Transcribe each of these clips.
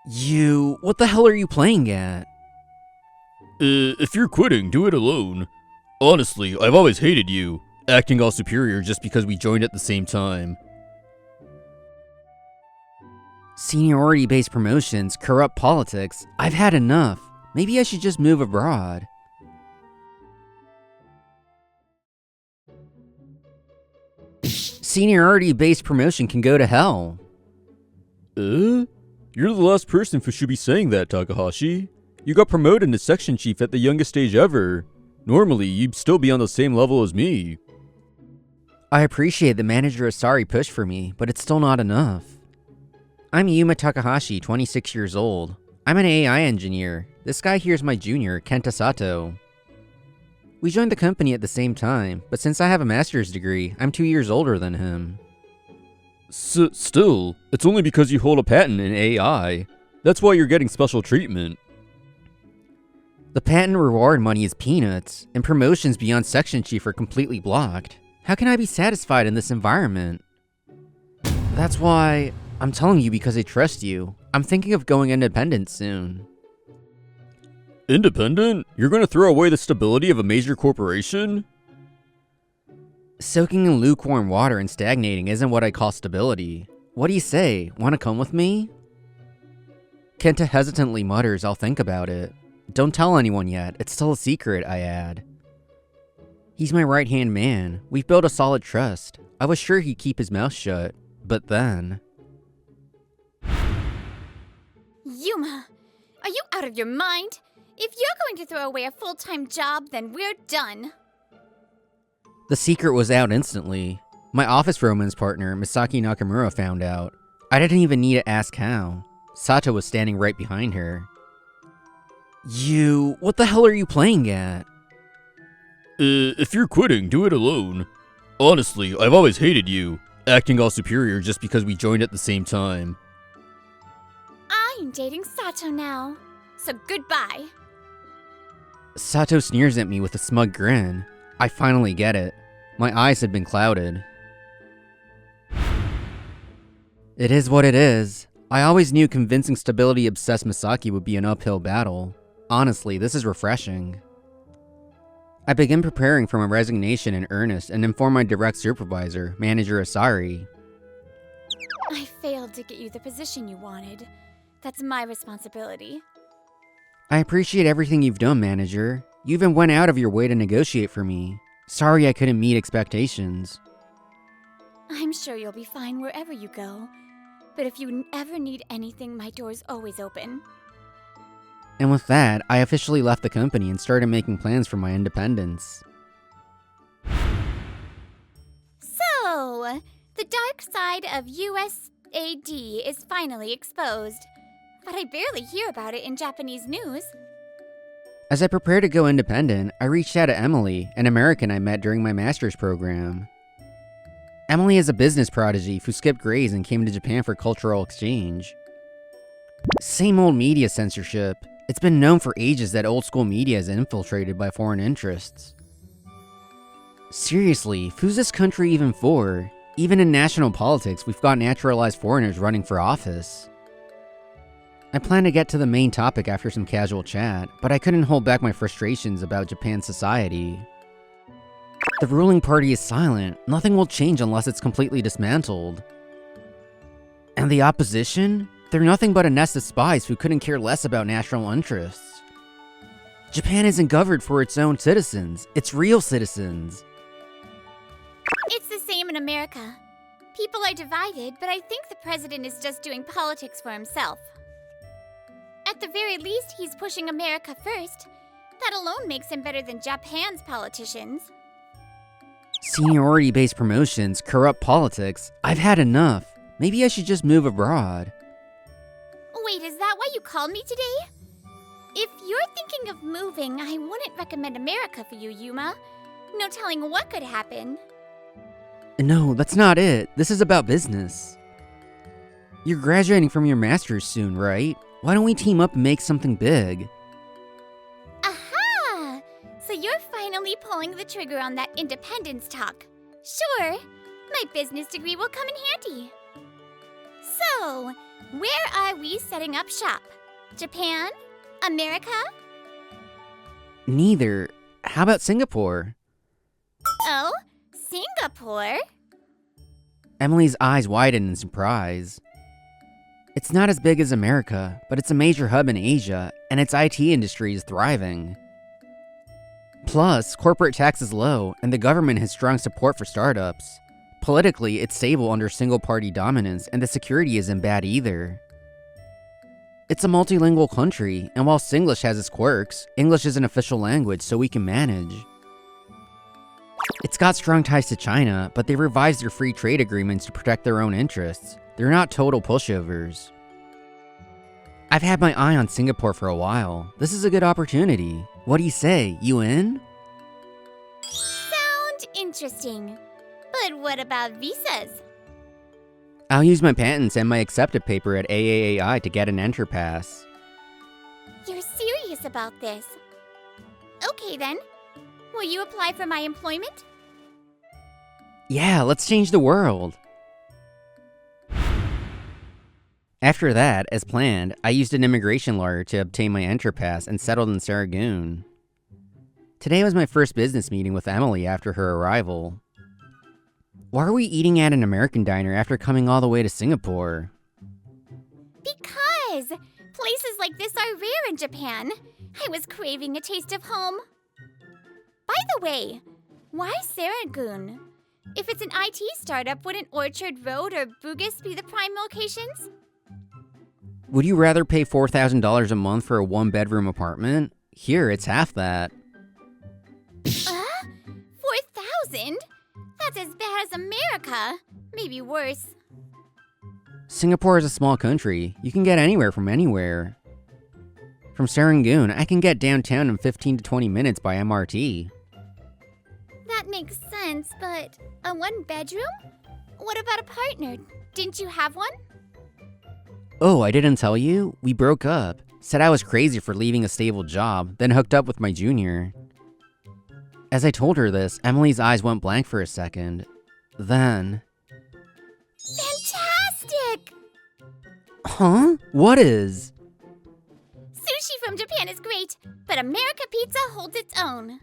What the hell are you playing at? If you're quitting, do it alone. Honestly, I've always hated you, acting all superior just because we joined at the same time. Seniority-based promotions, corrupt politics. I've had enough. Maybe I should just move abroad. Seniority-based promotion can go to hell. You're the last person who should be saying that, Takahashi. You got promoted to section chief at the youngest age ever. Normally, you'd still be on the same level as me. I appreciate that Manager Asari pushed for me, but it's still not enough. I'm Yuma Takahashi, 26 years old. I'm an AI engineer. This guy here's my junior, Kenta Sato. We joined the company at the same time, but since I have a master's degree, I'm 2 years older than him. Still, it's only because you hold a patent in AI. That's why you're getting special treatment. The patent reward money is peanuts, and promotions beyond section chief are completely blocked. How can I be satisfied in this environment? That's why I'm telling you because I trust you. I'm thinking of going independent soon. Independent? You're gonna throw away the stability of a major corporation? Soaking in lukewarm water and stagnating isn't what I call stability. What do you say? Want to come with me? Kenta hesitantly mutters, I'll think about it. Don't tell anyone yet, it's still a secret, I add. He's my right-hand man. We've built a solid trust. I was sure he'd keep his mouth shut, but then... Yuma, are you out of your mind? If you're going to throw away a full-time job, then we're done. The secret was out instantly. My office romance partner, Misaki Nakamura, found out. I didn't even need to ask how. Sato was standing right behind her. What the hell are you playing at? If you're quitting, do it alone. Honestly, I've always hated you, acting all superior just because we joined at the same time. I'm dating Sato now, so goodbye. Sato sneers at me with a smug grin. I finally get it. My eyes had been clouded. It is what it is. I always knew convincing stability-obsessed Misaki would be an uphill battle. Honestly, this is refreshing. I begin preparing for my resignation in earnest and inform my direct supervisor, Manager Asari. I failed to get you the position you wanted. That's my responsibility. I appreciate everything you've done, Manager. You even went out of your way to negotiate for me. Sorry I couldn't meet expectations. I'm sure you'll be fine wherever you go. But if you ever need anything, my door's always open. And with that, I officially left the company and started making plans for my independence. So, the dark side of USAD is finally exposed. But I barely hear about it in Japanese news. As I prepare to go independent, I reached out to Emily, an American I met during my master's program. Emily is a business prodigy who skipped grades and came to Japan for cultural exchange. Same old media censorship. It's been known for ages that old school media is infiltrated by foreign interests. Seriously, who's this country even for? Even in national politics, we've got naturalized foreigners running for office. I plan to get to the main topic after some casual chat, but I couldn't hold back my frustrations about Japan's society. The ruling party is silent. Nothing will change unless it's completely dismantled. And the opposition? They're nothing but a nest of spies who couldn't care less about national interests. Japan isn't governed for its own citizens. It's real citizens. It's the same in America. People are divided, but I think the president is just doing politics for himself. At the very least, he's pushing America first. That alone makes him better than Japan's politicians. Seniority-based promotions, corrupt politics. I've had enough. Maybe I should just move abroad. Wait, is that why you called me today? If you're thinking of moving, I wouldn't recommend America for you, Yuma. No telling what could happen. No, that's not it. This is about business. You're graduating from your master's soon, right? Why don't we team up and make something big? Aha! So you're finally pulling the trigger on that independence talk. Sure, my business degree will come in handy. So, Where are we setting up shop? Japan? America? Neither. How about Singapore? Oh, Singapore? Emily's eyes widened in surprise. It's not as big as America, but it's a major hub in Asia, and its IT industry is thriving. Plus, corporate tax is low, and the government has strong support for startups. Politically, it's stable under single-party dominance, and the security isn't bad either. It's a multilingual country, and while Singlish has its quirks, English is an official language, so we can manage. It's got strong ties to China, but they revised their free trade agreements to protect their own interests. They're not total pushovers. I've had my eye on Singapore for a while. This is a good opportunity. What do you say? You in? Sound interesting. But what about visas? I'll use my patents and my accepted paper at AAAI to get an enter pass. You're serious about this. Okay then. Will you apply for my employment? Yeah, let's change the world. After that, as planned, I used an immigration lawyer to obtain my enter pass and settled in Saragoon. Today was my first business meeting with Emily after her arrival. Why are we eating at an American diner after coming all the way to Singapore? Because places like this are rare in Japan. I was craving a taste of home. By the way, why Saragoon? If it's an IT startup, wouldn't Orchard Road or Bugis be the prime locations? Would you rather pay $4,000 a month for a one-bedroom apartment? Here, it's half that. 4,000? That's as bad as America. Maybe worse. Singapore is a small country. You can get anywhere from anywhere. From Serangoon, I can get downtown in 15 to 20 minutes by MRT. That makes sense, but a one-bedroom? What about a partner? Didn't you have one? Oh, I didn't tell you? We broke up. Said I was crazy for leaving a stable job, then hooked up with my junior. As I told her this, Emily's eyes went blank for a second. Then... Fantastic! Huh? What is? Sushi from Japan is great, but America Pizza holds its own.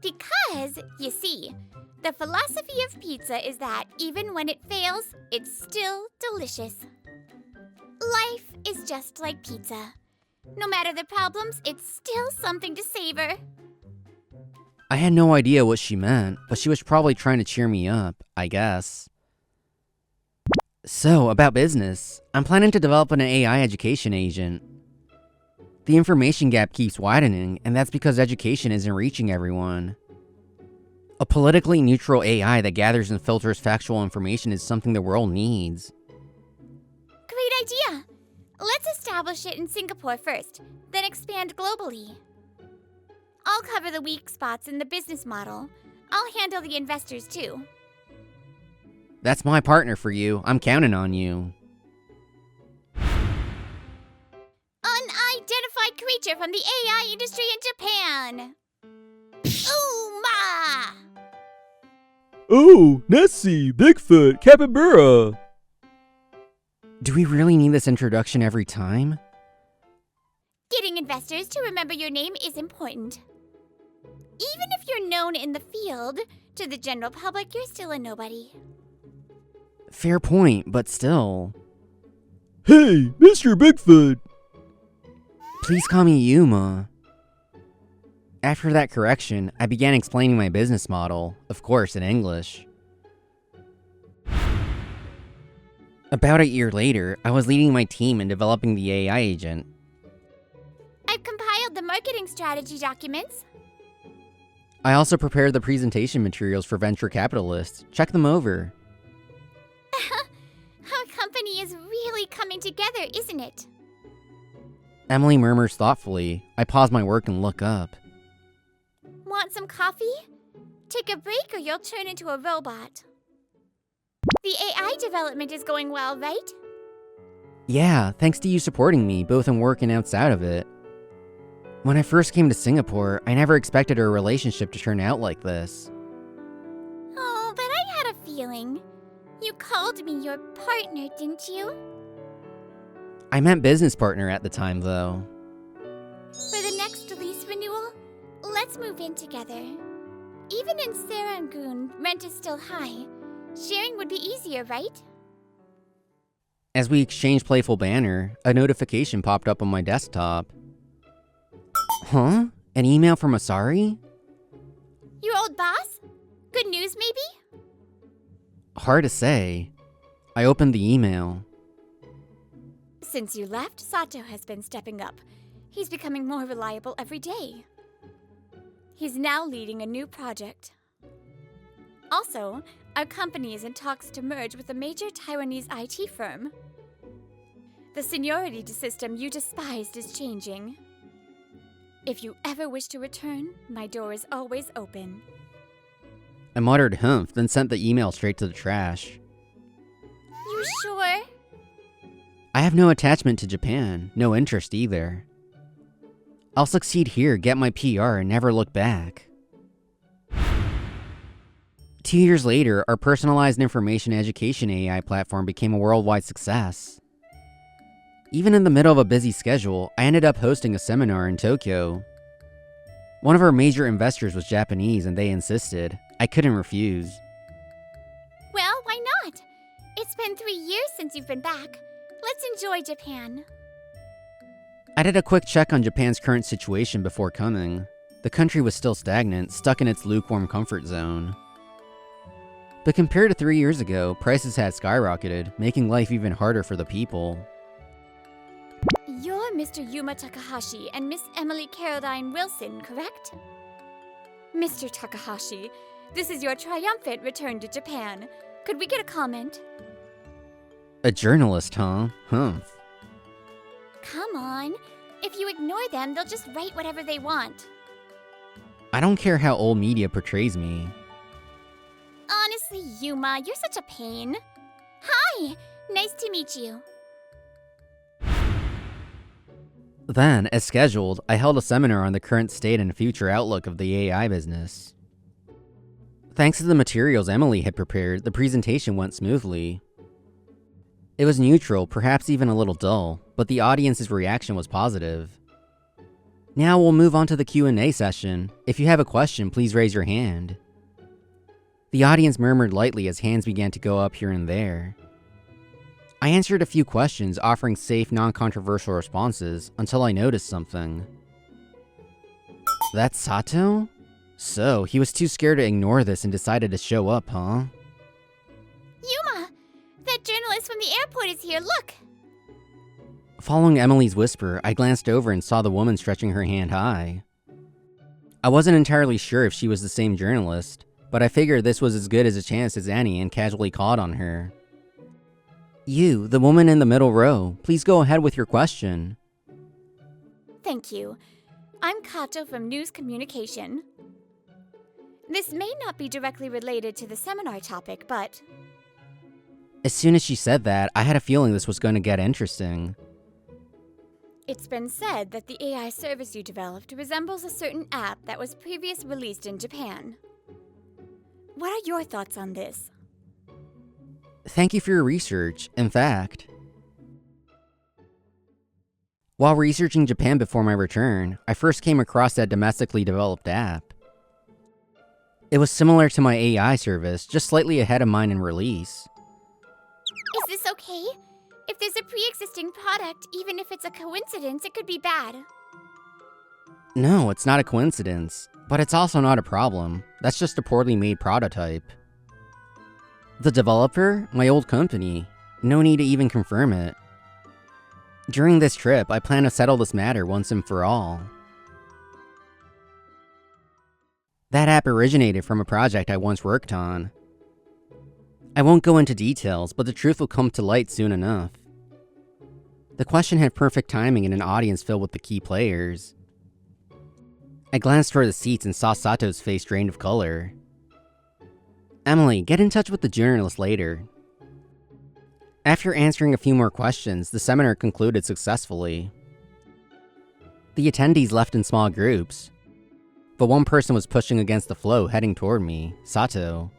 Because, you see, the philosophy of pizza is that even when it fails, it's still delicious. Life is just like pizza. No matter the problems, it's still something to savor. I had no idea what she meant, but she was probably trying to cheer me up, I guess. So, about business, I'm planning to develop an AI education agent. The information gap keeps widening, and that's because education isn't reaching everyone. A politically neutral AI that gathers and filters factual information is something the world needs. Great idea! Let's establish it in Singapore first, then expand globally. I'll cover the weak spots in the business model. I'll handle the investors too. That's my partner for you. I'm counting on you. Unidentified creature from the AI industry in Japan! Uma! Oh, Nessie, Bigfoot, Capybara. Do we really need this introduction every time? Getting investors to remember your name is important. Even if you're known in the field, to the general public, you're still a nobody. Fair point, but still. Hey, Mr. Bigfoot. Please call me Yuma. After that correction, I began explaining my business model, of course in English. About a year later, I was leading my team in developing the AI agent. I've compiled the marketing strategy documents. I also prepared the presentation materials for venture capitalists. Check them over. Our company is really coming together, isn't it? Emily murmurs thoughtfully. I pause my work and look up. Want some coffee? Take a break or you'll turn into a robot. The AI development is going well, right? Yeah, thanks to you supporting me, both in work and outside of it. When I first came to Singapore, I never expected our relationship to turn out like this. Oh, but I had a feeling. You called me your partner, didn't you? I meant business partner at the time, though. For the next lease renewal, let's move in together. Even in Serangoon, rent is still high. Sharing would be easier, right? As we exchanged playful banter, a notification popped up on my desktop. Huh? An email from Asari? Your old boss? Good news, maybe? Hard to say. I opened the email. Since you left, Sato has been stepping up. He's becoming more reliable every day. He's now leading a new project. Also, our company is in talks to merge with a major Taiwanese IT firm. The seniority system you despised is changing. If you ever wish to return, my door is always open. I muttered humph, then sent the email straight to the trash. You sure? I have no attachment to Japan, no interest either. I'll succeed here, get my PR, and never look back. 2 years later, our personalized information education AI platform became a worldwide success. Even in the middle of a busy schedule, I ended up hosting a seminar in Tokyo. One of our major investors was Japanese and they insisted. I couldn't refuse. Well, why not? It's been 3 years since you've been back. Let's enjoy Japan. I did a quick check on Japan's current situation before coming. The country was still stagnant, stuck in its lukewarm comfort zone. But compared to 3 years ago, prices had skyrocketed, making life even harder for the people. You're Mr. Yuma Takahashi and Miss Emily Caroline Wilson, correct? Mr. Takahashi, this is your triumphant return to Japan. Could we get a comment? A journalist, huh? Humph. Come on. If you ignore them, they'll just write whatever they want. I don't care how old media portrays me. Honestly, Yuma, you're such a pain. Hi! Nice to meet you. Then, as scheduled, I held a seminar on the current state and future outlook of the AI business. Thanks to the materials Emily had prepared, the presentation went smoothly. It was neutral, perhaps even a little dull, but the audience's reaction was positive. Now we'll move on to the Q&A session. If you have a question, please raise your hand. The audience murmured lightly as hands began to go up here and there. I answered a few questions, offering safe, non-controversial responses, until I noticed something. That's Sato? So, he was too scared to ignore this and decided to show up, huh? Yuma! That journalist from the airport is here, look! Following Emily's whisper, I glanced over and saw the woman stretching her hand high. I wasn't entirely sure if she was the same journalist, but I figured this was as good as a chance as any and casually called on her. You, the woman in the middle row, please go ahead with your question. Thank you. I'm Kato from News Communication. This may not be directly related to the seminar topic, but... As soon as she said that, I had a feeling this was going to get interesting. It's been said that the AI service you developed resembles a certain app that was previously released in Japan. What are your thoughts on this? Thank you for your research. In fact, while researching Japan before my return, I first came across that domestically developed app. It was similar to my AI service, just slightly ahead of mine in release. Is this okay? If there's a pre-existing product, even if it's a coincidence, it could be bad. No, it's not a coincidence, but it's also not a problem. That's just a poorly made prototype. The developer? My old company. No need to even confirm it. During this trip, I plan to settle this matter once and for all. That app originated from a project I once worked on. I won't go into details, but the truth will come to light soon enough. The question had perfect timing in an audience filled with the key players. I glanced toward the seats and saw Sato's face drained of color. Emily, get in touch with the journalist later. After answering a few more questions, the seminar concluded successfully. The attendees left in small groups, but one person was pushing against the flow, heading toward me, Sato.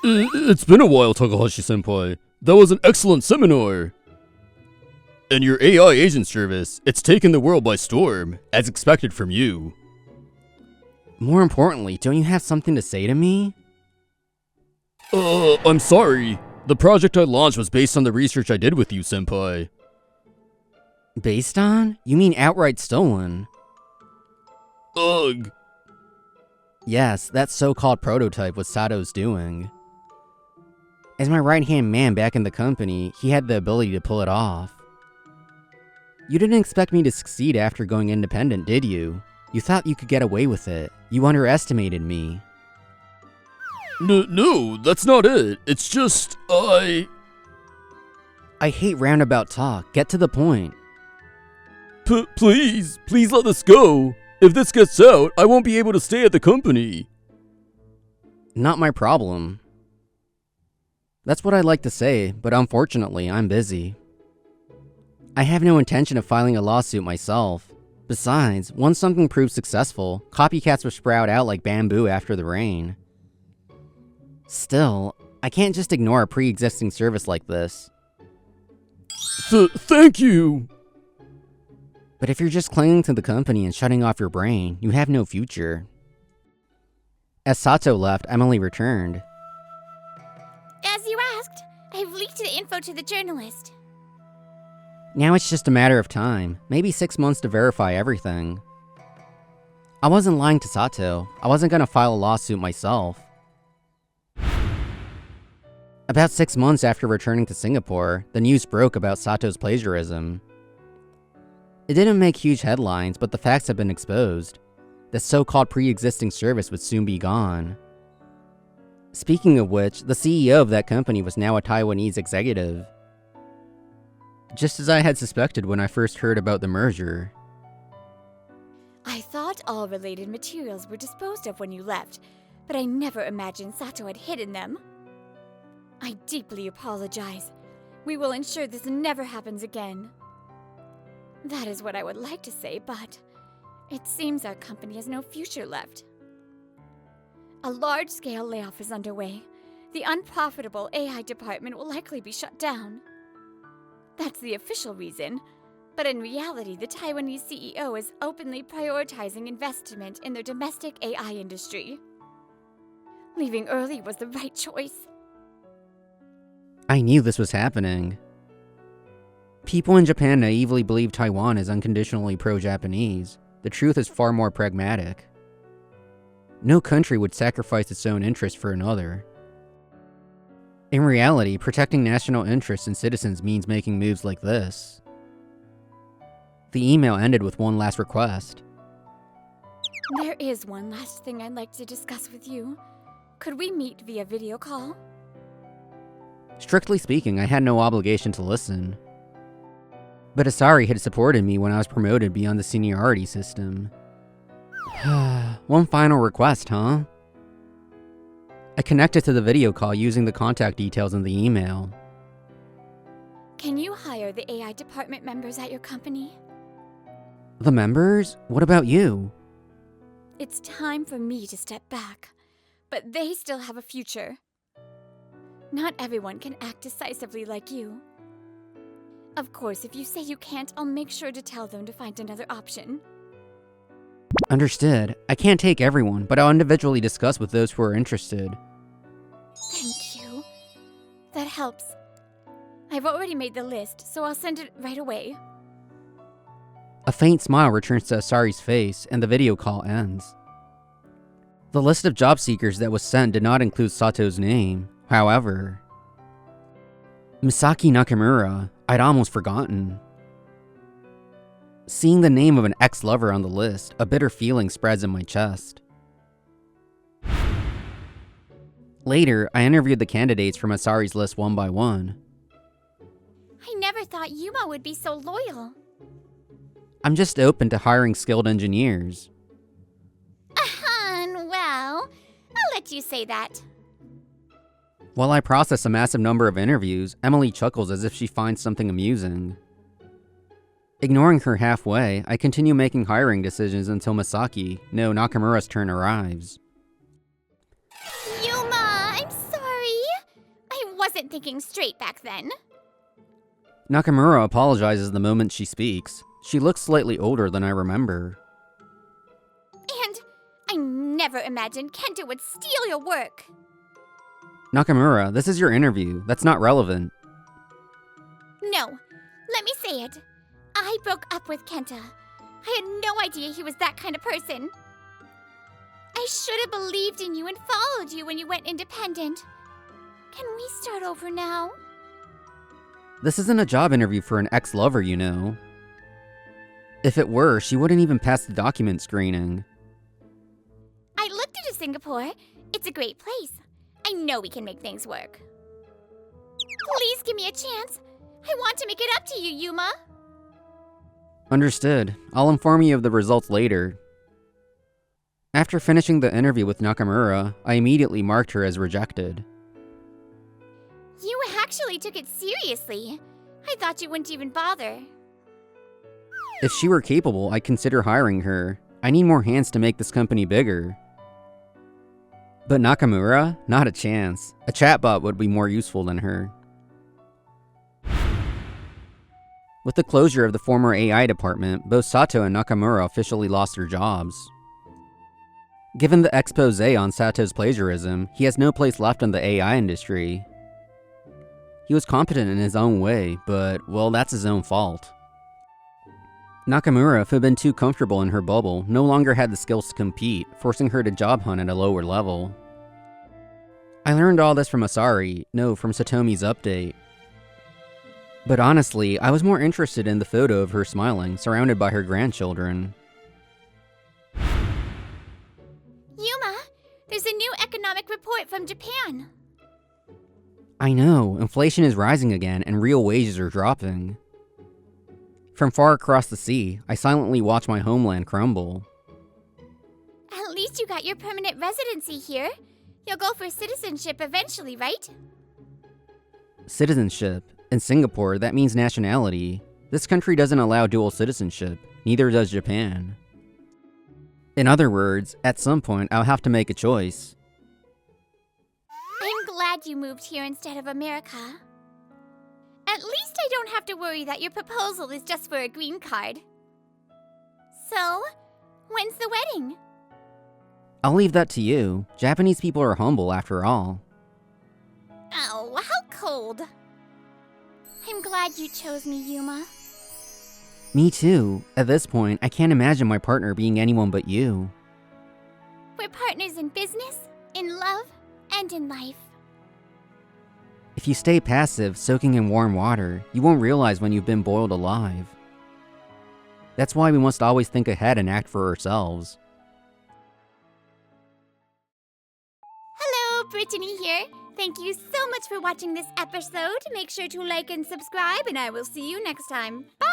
It's been a while, Takahashi-senpai. That was an excellent seminar. And your AI agent service, it's taken the world by storm, as expected from you. More importantly, don't you have something to say to me? I'm sorry. The project I launched was based on the research I did with you, senpai. Based on? You mean outright stolen? Ugh. Yes, that so-called prototype was Sato's doing. As my right-hand man back in the company, he had the ability to pull it off. You didn't expect me to succeed after going independent, did you? You thought you could get away with it. You underestimated me. No, that's not it. It's just, I hate roundabout talk. Get to the point. Please let this go. If this gets out, I won't be able to stay at the company. Not my problem. That's what I'd like to say, but unfortunately, I'm busy. I have no intention of filing a lawsuit myself. Besides, once something proves successful, copycats will sprout out like bamboo after the rain. Still, I can't just ignore a pre-existing service like this. Thank you! But if you're just clinging to the company and shutting off your brain, you have no future. As Sato left, Emily returned. As you asked, I've leaked the info to the journalist. Now it's just a matter of time, maybe 6 months to verify everything. I wasn't lying to Sato. I wasn't gonna file a lawsuit myself. About 6 months after returning to Singapore, the news broke about Sato's plagiarism. It didn't make huge headlines, but the facts had been exposed. The so-called pre-existing service would soon be gone. Speaking of which, the CEO of that company was now a Taiwanese executive. Just as I had suspected when I first heard about the merger. I thought all related materials were disposed of when you left, but I never imagined Sato had hidden them. I deeply apologize. We will ensure this never happens again. That is what I would like to say, but it seems our company has no future left. A large-scale layoff is underway. The unprofitable AI department will likely be shut down. That's the official reason, but in reality, the Taiwanese CEO is openly prioritizing investment in their domestic AI industry. Leaving early was the right choice. I knew this was happening. People in Japan naively believe Taiwan is unconditionally pro-Japanese. The truth is far more pragmatic. No country would sacrifice its own interest for another. In reality, protecting national interests and citizens means making moves like this. The email ended with one last request. There is one last thing I'd like to discuss with you. Could we meet via video call? Strictly speaking, I had no obligation to listen. But Asari had supported me when I was promoted beyond the seniority system. One final request, huh? I connected to the video call using the contact details in the email. Can you hire the AI department members at your company? The members? What about you? It's time for me to step back, but they still have a future. Not everyone can act decisively like you. Of course, if you say you can't, I'll make sure to tell them to find another option. Understood. I can't take everyone, but I'll individually discuss with those who are interested. Thank you. That helps. I've already made the list, so I'll send it right away. A faint smile returns to Asari's face, and the video call ends. The list of job seekers that was sent did not include Sato's name. However, Misaki Nakamura, I'd almost forgotten. Seeing the name of an ex-lover on the list, a bitter feeling spreads in my chest. Later, I interviewed the candidates from Asari's list one by one. I never thought Yuma would be so loyal. I'm just open to hiring skilled engineers. Well, I'll let you say that. While I process a massive number of interviews, Emily chuckles as if she finds something amusing. Ignoring her halfway, I continue making hiring decisions until Nakamura's turn arrives. Yuma, I'm sorry. I wasn't thinking straight back then. Nakamura apologizes the moment she speaks. She looks slightly older than I remember. And I never imagined Kenta would steal your work. Nakamura, this is your interview. That's not relevant. No, let me say it. I broke up with Kenta. I had no idea he was that kind of person. I should have believed in you and followed you when you went independent. Can we start over now? This isn't a job interview for an ex-lover, you know. If it were, she wouldn't even pass the document screening. I looked into Singapore. It's a great place. I know we can make things work. Please give me a chance. I want to make it up to you, Yuma. Understood. I'll inform you of the results later. After finishing the interview with Nakamura, I immediately marked her as rejected. You actually took it seriously. I thought you wouldn't even bother. If she were capable, I'd consider hiring her. I need more hands to make this company bigger. But Nakamura? Not a chance. A chatbot would be more useful than her. With the closure of the former AI department, both Sato and Nakamura officially lost their jobs. Given the expose on Sato's plagiarism, he has no place left in the AI industry. He was competent in his own way, but, well, that's his own fault. Nakamura, who had been too comfortable in her bubble, no longer had the skills to compete, forcing her to job hunt at a lower level. I learned all this from from Satomi's update. But honestly, I was more interested in the photo of her smiling, surrounded by her grandchildren. Yuma, there's a new economic report from Japan. I know, inflation is rising again and real wages are dropping. From far across the sea, I silently watch my homeland crumble. At least you got your permanent residency here. You'll go for citizenship eventually, right? Citizenship. In Singapore, that means nationality. This country doesn't allow dual citizenship, neither does Japan. In other words, at some point, I'll have to make a choice. I'm glad you moved here instead of America. At least I don't have to worry that your proposal is just for a green card. So, when's the wedding? I'll leave that to you. Japanese people are humble after all. Oh, how cold. I'm glad you chose me, Yuma. Me too. At this point, I can't imagine my partner being anyone but you. We're partners in business, in love, and in life. If you stay passive, soaking in warm water, you won't realize when you've been boiled alive. That's why we must always think ahead and act for ourselves. Hello, Brittany here. Thank you so much for watching this episode. Make sure to like and subscribe, and I will see you next time. Bye!